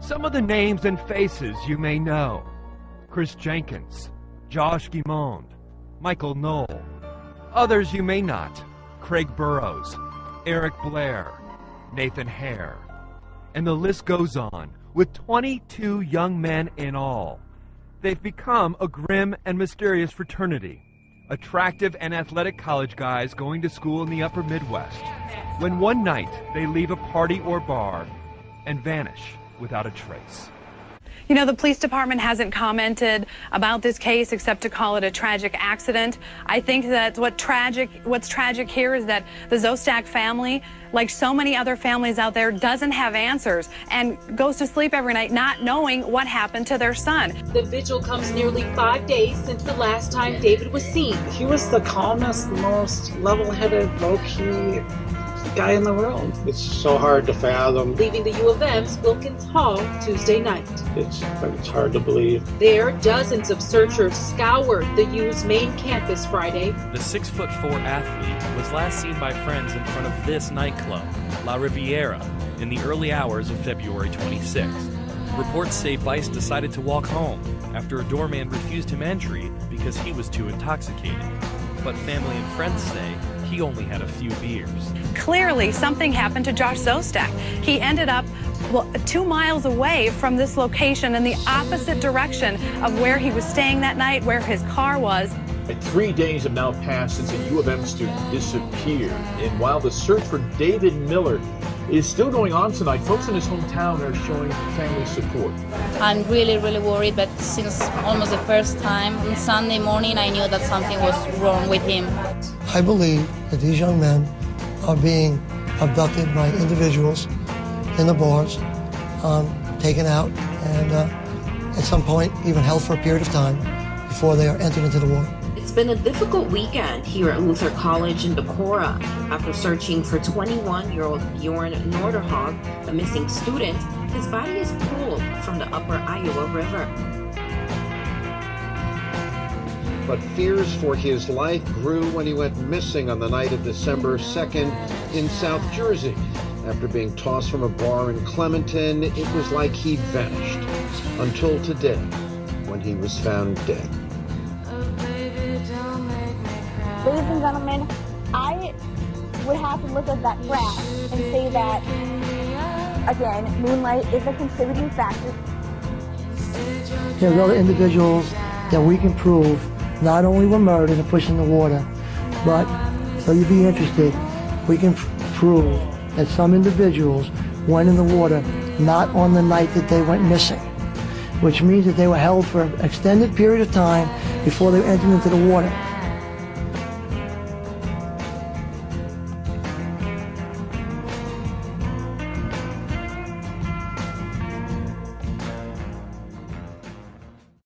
Some of the names and faces you may know: Chris Jenkins, Josh Guimond, Michael Knoll. Others you may not: Craig Burrows, Eric Blair, Nathan Hare. And the list goes on, with 22 young men in all. They've become a grim and mysterious fraternity, attractive and athletic college guys going to school in the upper Midwest, when one night they leave a party or bar and vanish without a trace. You know, the police department hasn't commented about this case except to call it a tragic accident. I think that what's tragic here is that the Zostak family, like so many other families out there, doesn't have answers and goes to sleep every night not knowing what happened to their son. The vigil comes nearly 5 days since the last time David was seen. He was the calmest, most level-headed, low-key guy in the world. It's so hard to fathom. Leaving the U of M's Wilkins Hall Tuesday night. It's hard to believe. There, dozens of searchers scoured the U's main campus Friday. The 6'4" athlete was last seen by friends in front of this nightclub, La Riviera, in the early hours of February 26th. Reports say Bice decided to walk home after a doorman refused him entry because he was too intoxicated. But family and friends say he only had a few beers. Clearly, something happened to Josh Zostak. He ended up 2 miles away from this location in the opposite direction of where he was staying that night, where his car was. 3 days have now passed since a U of M student disappeared. And while the search for David Miller is still going on tonight, folks in his hometown are showing family support. I'm really worried, but since almost the first time on Sunday morning, I knew that something was wrong with him. I believe that these young men are being abducted by individuals in the bars, taken out, and at some point even held for a period of time before they are entered into the water. It's been a difficult weekend here at Luther College in Decorah. After searching for 21-year-old Bjorn Norderhog, a missing student, his body is pulled from the upper Iowa River. But fears for his life grew when he went missing on the night of December 2nd in South Jersey. After being tossed from a bar in Clementon, it was like he'd vanished. Until today, when he was found dead. Ladies and gentlemen, I would have to look at that graph and say that, again, moonlight is a contributing factor. There's other individuals that we can prove not only were murdered and pushed in the water, but, so you'd be interested, we can prove that some individuals went in the water not on the night that they went missing, which means that they were held for an extended period of time before they entered into the water.